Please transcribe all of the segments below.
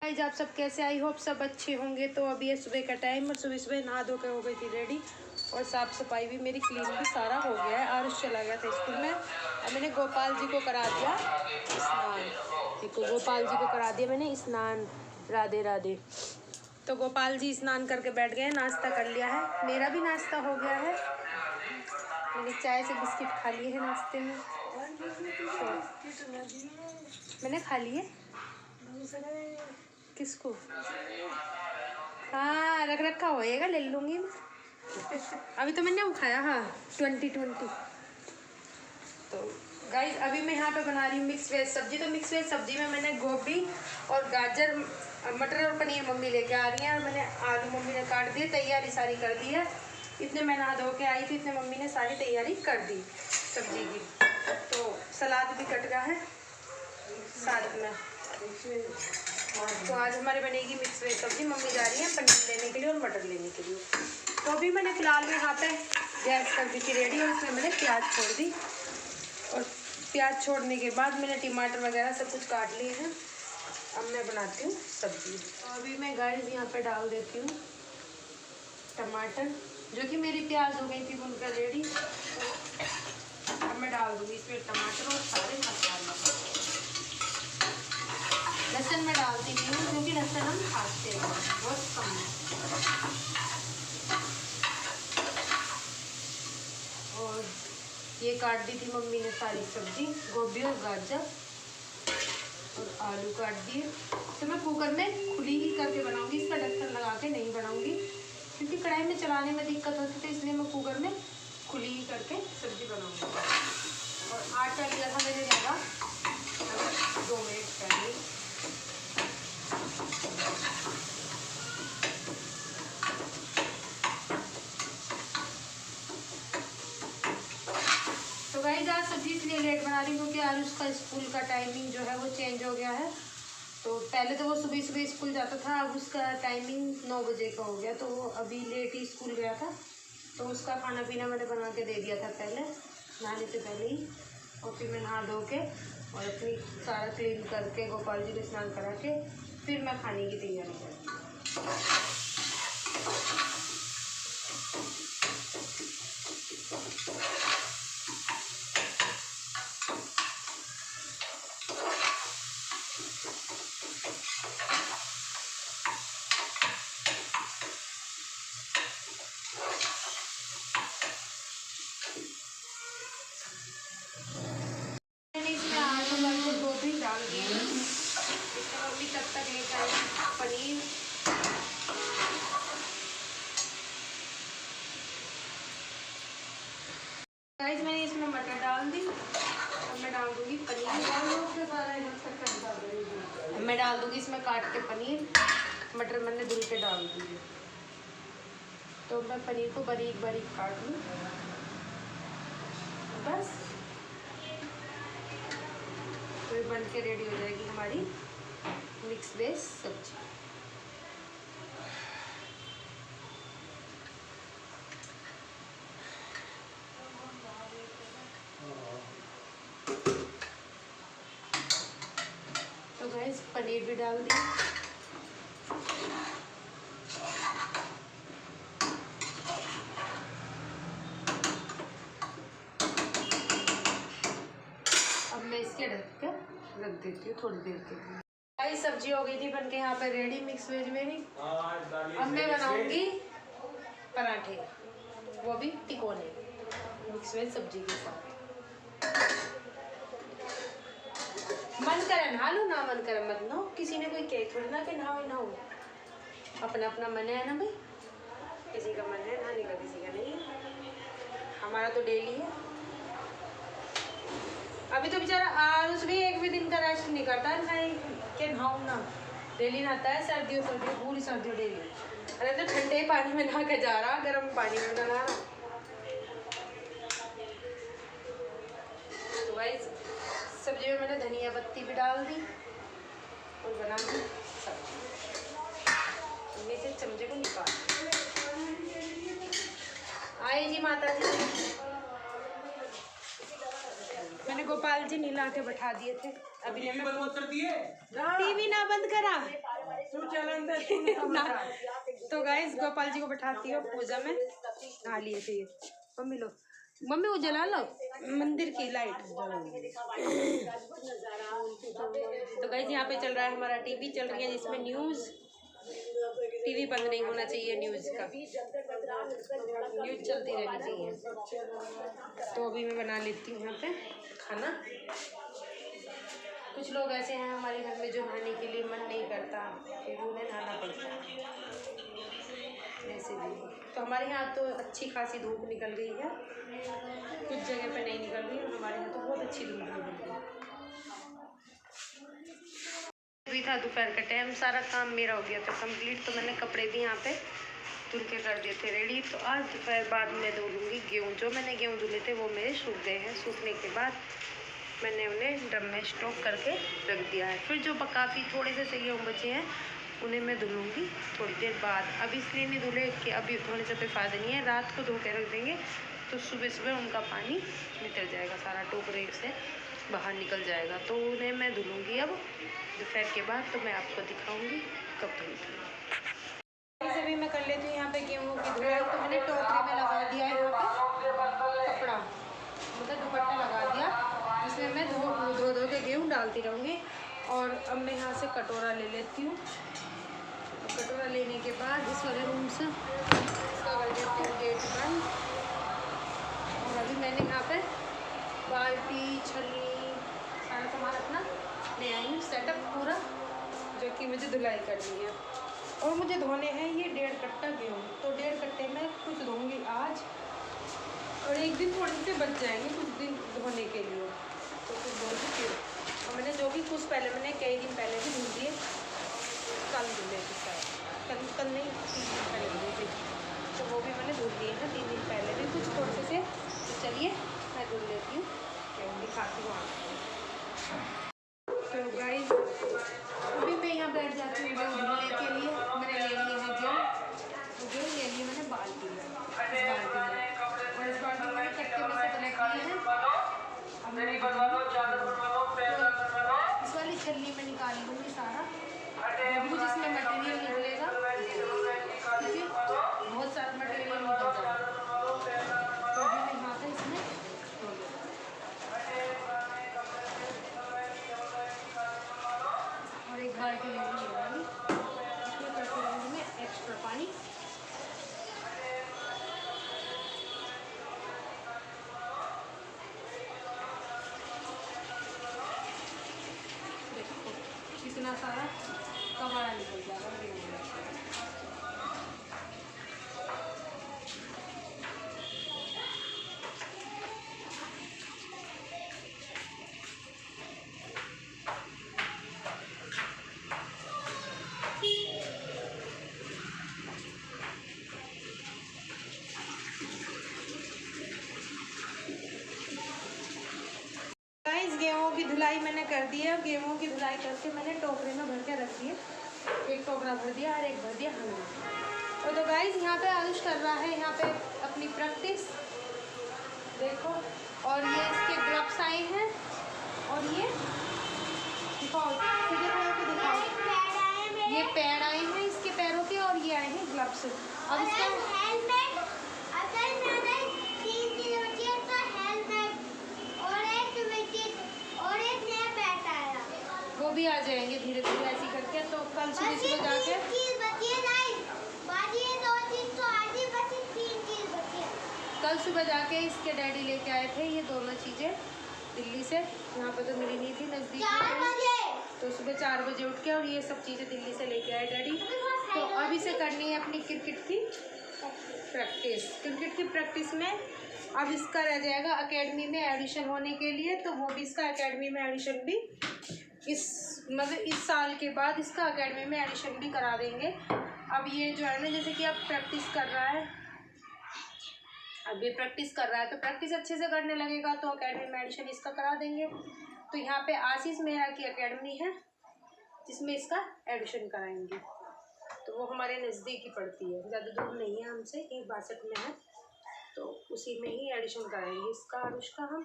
Guys आप सब कैसे, आई होप सब अच्छे होंगे। तो अभी है सुबह का टाइम और सुबह सुबह नहा धो के हो गई थी रेडी और साफ़ सफाई भी मेरी क्लीन भी सारा हो गया है। आरुष चला गया था स्कूल में और मैंने गोपाल जी को करा दिया स्नान। देखो गोपाल जी को करा दिया मैंने स्नान, राधे राधे। तो गोपाल जी स्नान करके बैठ गए, नाश्ता कर लिया है, मेरा भी नाश्ता हो गया है। मैंने चाय से बिस्किट खा लिए हैं नाश्ते में, मैंने खा लिए। किसको? हाँ रख रखा होएगा, ले लूँगी मैं। अभी तो मैंने उठाया। हाँ 2020। तो गाइस अभी मैं यहाँ पे बना रही हूँ मिक्स वेज सब्जी। तो मिक्स वेज सब्जी में मैंने गोभी और गाजर, मटर और पनीर मम्मी लेके आ रही हैं और मैंने आलू मम्मी ने काट दिए, तैयारी सारी कर दी है। इतने मैं नहा धो के आई थी, इतने मम्मी ने सारी तैयारी कर दी सब्जी की। तो सलाद भी कट गया है साथ में। तो आज हमारे बनेगी मिक्स वेज सब्जी। मम्मी जा रही है पनीर लेने के लिए और मटर लेने के लिए। तो अभी मैंने फ़िलहाल यहाँ पे गैस कर दी थी रेडी और उसमें मैंने प्याज छोड़ दी और प्याज छोड़ने के बाद मैंने टमाटर वगैरह सब कुछ काट लिए हैं। अब मैं बनाती हूँ सब्जी। तो अभी मैं गाइस यहाँ पे डाल देती हूँ टमाटर, जो कि मेरी प्याज हो गई थी भूनकर रेडी। तो अब मैं डाल दूँगी इसमें टमाटर और सारे मसाले। लहसुन मैं डालती नहीं हूँ क्योंकि लहसुन हम खाते हैं बहुत कम। और ये काट दी थी मम्मी ने सारी सब्जी, गोभी और गाजर और आलू काट दिए। तो मैं कुकर में खुली ही करके बनाऊंगी, इसका ढक्कन लगा के नहीं बनाऊंगी क्योंकि कढ़ाई में चलाने में दिक्कत होती थी, इसलिए मैं कुकर में खुली ही करके सब्जी बनाऊंगी। और आटा लिया था मैंने ज़्यादा, 2 मिनट पहले। तो गाइस आज सब्जी इसलिए लेट बना रही हूँ क्योंकि आज उसका स्कूल का टाइमिंग जो है वो चेंज हो गया है। तो पहले तो वो सुबह सुबह स्कूल जाता था, अब उसका टाइमिंग 9 बजे का हो गया। तो वो अभी लेट ही स्कूल गया था, तो उसका खाना पीना मैंने बना के दे दिया था पहले, नहाने से पहले ही। और फिर मैं नहा धो के और अपनी सारा क्लीन करके गोपाल जी को स्नान करा के फिर मैं खाने की तैयारी करती हूँ। डाल दिए इसमें मम्मी तब तक लेकर आई पनीर। गाइस मैंने इसमें मटर डाल दी और मैं डाल दूंगी पनीर। मैं डाल दूंगी इसमें काट के पनीर, मटर मैंने धुल के डाल दी। तो मैं पनीर को बारीक बारीक काट लूँ बस, तो ये बन के रेडी हो जाएगी हमारी मिक्स वेज सब्जी। तो गाइस पनीर भी डाल दी। अब मैं इसके ढक के रख देती हूँ थोड़ी देर के लिए। गाइस सब्जी हो गई थी बनके यहाँ पे रेडी मिक्स वेज मेरी। अब मैं बनाऊंगी पराठे, वो भी तिकोने मिक्स वेज सब्जी के साथ। मन करे नहा लो, ना मन करे मत नहाओ, किसी ने कोई कह थोड़ी ना कि नहाओ नहाओ, अपना अपना मन है ना भाई, किसी का मन है नहाने का किसी का नहीं है, हमारा तो डेली है। अभी तो बेचारा आरुष भी एक भी दिन का रेस्ट नहीं करता है, नहीं कि नहाऊँ ना, डेली नहाता है, सर्दियों सर्दियों पूरी सर्दियों डेली। अरे तो ठंडे पानी में नहा के जा रहा, गर्म पानी में नहा रहा। तो गाइस सब्जी में मैंने धनिया पत्ती भी डाल दी और बना दी सब्जी। इनमें से चमचे को निकाल आए जी माता जी। मैंने गोपाल जी नीला के बैठा दिए थे, अभी ने टीवी ना बंद करा। तो गाइस गोपाल जी को बैठाती हो पूजा में, नहा लिए थे ये। मम्मी लो, मम्मी वो जला लो मंदिर की लाइट। तो गाइस यहाँ पे चल रहा है हमारा टीवी, चल रही है जिसमें न्यूज़। टीवी बंद नहीं होना चाहिए, न्यूज़ का न्यूज़ चलती रहनी चाहिए। तो अभी मैं बना लेती हूँ यहाँ पे खाना। कुछ लोग ऐसे हैं हमारे घर में जो नहाने के लिए मन नहीं करता, फिर उन्हें नहाना पड़ता है ऐसे भी। तो हमारे यहाँ तो अच्छी खासी धूप निकल रही है, कुछ जगह पे नहीं निकल रही है, हमारे यहाँ तो बहुत अच्छी धूप निकल रही है। अभी था दोपहर का टाइम, सारा काम मेरा हो गया था कंप्लीट। तो मैंने कपड़े भी यहाँ पे धुल के कर दिए थे रेडी। तो आज दोपहर बाद में धो लूँगी गेहूँ। जो मैंने गेहूँ धुले थे वो मेरे सूख गए हैं। सूखने के बाद मैंने उन्हें ड्रम में स्टॉक करके रख दिया है। फिर जो काफ़ी थोड़े से गेहूँ बचे हैं उन्हें मैं धुलूँगी थोड़ी देर बाद। अब इसलिए नहीं धुले कि अभी धोने से कोई फ़ायदा नहीं है, रात को धो के रख देंगे तो सुबह सुबह उनका पानी निकल जाएगा, सारा टोकरे से बाहर निकल जाएगा। तो उन्हें मैं धुलूँगी अब दोपहर के बाद। तो मैं आपको दिखाऊँगी कब धुलती हूँ। अभी मैं कर लेती हूँ यहाँ पे गेहूँ की धुलाई। तो मैंने टोकरे में लगा दिया है यहाँ पे कपड़ा, मतलब दुपट्टा लगा दिया, जिसमें मैं धो के गेहूँ डालती रहूँगी। और अब मैं यहाँ से कटोरा ले लेती हूँ। कटोरा लेने के बाद इस वाले रूम से इसका कर देती हूँ गेट बंद। और अभी मैंने यहाँ पे बाल्टी छलनी सारा सामान अपना ले आई हूँ, सेटअप पूरा, जो कि मुझे धुलाई करनी है। और मुझे धोने हैं ये 1.5 कट्टा गेहूँ। तो 1.5 कट्टे में कुछ धोऊँगी आज, और एक दिन थोड़े से बच जाएंगे कुछ दिन धोने के लिए। तो कुछ धो चुकी हूँ। और मैंने जो भी कुछ पहले मैंने कई दिन पहले भी धुल दिए, कल धुले थे शायद, कल नहीं 3 दिन पहले धुले थे। तो वो भी मैंने धुल दिए हैं 3 दिन पहले भी कुछ थोड़े से। तो चलिए मैं धुल लेती हूँ, गेहूँ दिखाती हूँ आपको। तो गाइस अभी मैं यहाँ बैठ जाती हूँ गेहूँ धुलने के लिए। मैंने ले लिए हैं गेहूँ ले लिए मैंने बाल्टी में, इस बाल्टी में, और इस बाल्टी में मैंने कट्टे में से कलेक्ट किए हैं। अब मैं इस वाली छलनी में निकाल लूँगी सारा जो जिसमें मटेरियल निकलेगा, क्योंकि बहुत सारा मटेरियल निकल जाएगा। तो अभी मैं यहाँ पे इसमें और एक बाल्टी ले लूँगी, इसमें करते रहेंगे एक्स्ट्रा पानी। इतना सारा कबाड़ा निकल जाएगा गेहूँ में। गाइस गेहूँ की धुलाई मैंने कर दी है। गेहूँ की धुलाई करके मैंने टोकरे में भर के रख दिए, एक टोकरा भर दिया और एक भर दिया हमने। और तो गाइस यहाँ पे आयुष कर रहा है यहाँ पे अपनी प्रैक्टिस, देखो। और ये इसके ग्लव्स आए हैं, और ये दिखाओ, ये पैड आए हैं इसके पैरों के, और ये आए हैं ग्लव्स। अब इसका हेलमेट, अगर मैंने 3 दिन होती है तो हेलमेट और एक नया बैट आया, वो भी आ जाएंगे धीरे धीरे ऐसे करके। तो कल सुबह सुबह जाके कल सुबह जाके इसके डैडी लेके आए थे ये दोनों चीज़ें दिल्ली से। यहाँ पे तो मिली नहीं थी नज़दीक में, तो सुबह 4 बजे उठ के और ये सब चीज़ें दिल्ली से लेके आए डैडी। तो अभी से करनी है अपनी क्रिकेट की प्रैक्टिस। क्रिकेट की प्रैक्टिस में अब इसका रह जाएगा एकेडमी में एडिशन होने के लिए। तो वो भी इसका एकेडमी में एडिशन भी इस साल के बाद इसका एकेडमी में एडिशन भी करा देंगे। अब ये जो है ना, जैसे कि अब प्रैक्टिस कर रहा है, अब ये प्रैक्टिस कर रहा है तो प्रैक्टिस अच्छे से करने लगेगा तो एकेडमी में एडिशन इसका करा देंगे। तो यहाँ पे आशीष मेहरा की एकेडमी है जिसमें इसका एडिशन कराएंगे। तो वो हमारे नज़दीक ही पड़ती है, ज़्यादा दूर नहीं है हमसे, 162 में है। तो उसी में ही एडिशन कराएंगे इसका और उसका हम।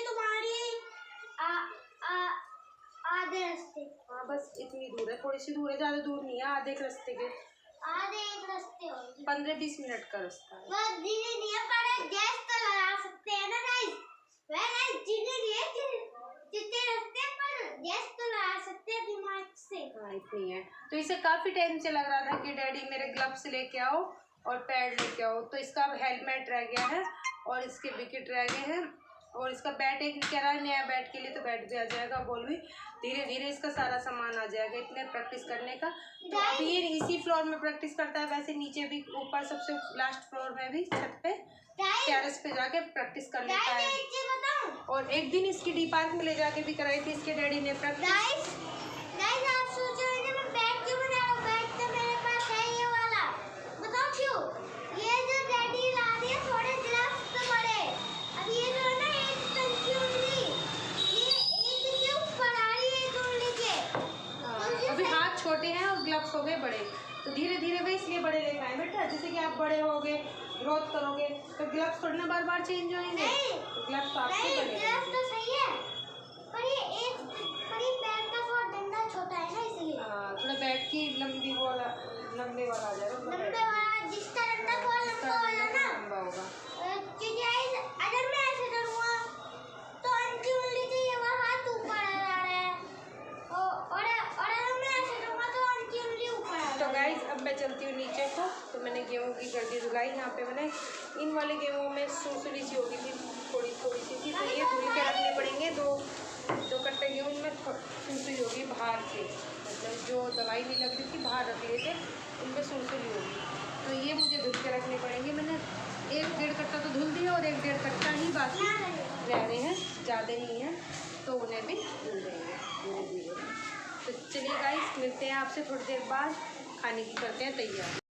तुम्हारी आधे रास्ते। हाँ बस इतनी दूर है, थोड़ी सी दूर है, ज्यादा दूर नहीं है, आधे एक रास्ते के, आधे एक रास्ते होगी। 15-20 मिनट का रास्ता है। बस धीरे धीरे पर गैस तो लगा सकते हैं ना गाइस। वह गाइस धीरे धीरे जितने रास्ते पर गैस तो लगा सकते हैं दिमाग से। हाँ इतनी है। तो इसे काफी टाइम से लग रहा था कि डैडी मेरे ग्लव्स लेके आओ और पैड लेके आओ, तो इसका अब हेलमेट रह गया है और इसके विकेट रह गए हैं और इसका बैट एक कह रहा है नया बैट के लिए, तो बैट भी आ जाएगा, बॉल भी, धीरे धीरे इसका सारा सामान आ जाएगा। इतने प्रैक्टिस करने का, तो अभी ये इसी फ्लोर में प्रैक्टिस करता है, वैसे नीचे भी, ऊपर सबसे लास्ट फ्लोर में भी, छत पे टेरेस पे जाके प्रैक्टिस कर लेता है। और एक दिन इसकी डी पार्क में ले जाके भी कराई थी इसके डैडी ने प्रैक्टिस। आप सोच रहे हैं मैं बैट क्यों बना रहा हूँ? बैट तो मेरे पास है ये वाला, बताओ क्यों? ये जो डैडी ला दिए थोड़े ग्लव्स तो बड़े, अब ये जो है ना एक टंकी उंगली, ये एक के ऊपर आ रही है एक उंगली के। अभी हाथ छोटे हैं और ग्लव्स हो गए बड़े, तो धीरे धीरे वे इसलिए बड़े लेके आए बेटा। जैसे कि आप बड़े होगे, ग्रोथ करोगे, तो ग्लव्स थोड़ी ना बार बार चेंज होंगे, तो ग्लव्स तो आपके बड़े ग्लव्स तो सही है, पर ये बैट का थोड़ा डंडा छोटा है ना, इसलिए। हाँ थोड़ा बैट की लंबे वाला आ जाएगा, लंबे वाला जिसका डंडा थोड़ा लंबा होगा ना, लंबा होगा। क्योंकि अगर मैं ऐसे करूँगा तो अंटी उंगली से ये वाला हाथ ऊपर आ रहा है, और अगर मैं ऐसे करूँगा तो अंटी उंगली ऊपर आ रहा है। तो गाइस अब मैं चलती हूँ नीचे को, तो मैंने गेहूँ की कर दी धुलाई। यहाँ पे मैंने इन वाले गेहूँ में सुसुली सी होगी थी, थोड़ी सी थी, तो ये धुल के रखने पड़ेंगे। दो कट्टे गेहूँ में सुसुली होगी बाहर से, मतलब जो दवाई नहीं लग रही थी बाहर रख लिए थे, उनमें सुसुली होगी, तो ये मुझे धुल के रखने पड़ेंगे। मैंने 1-1.5 कट्टा तो धुल दिया और 1-1.5 कट्टा ही बाकी रह रहे हैं, ज़्यादा नहीं है, तो उन्हें भी धुल देंगे धीरे धीरे। तो चलिए गाइस मिलते हैं आपसे थोड़ी देर बाद, खाने की करते हैं तैयार।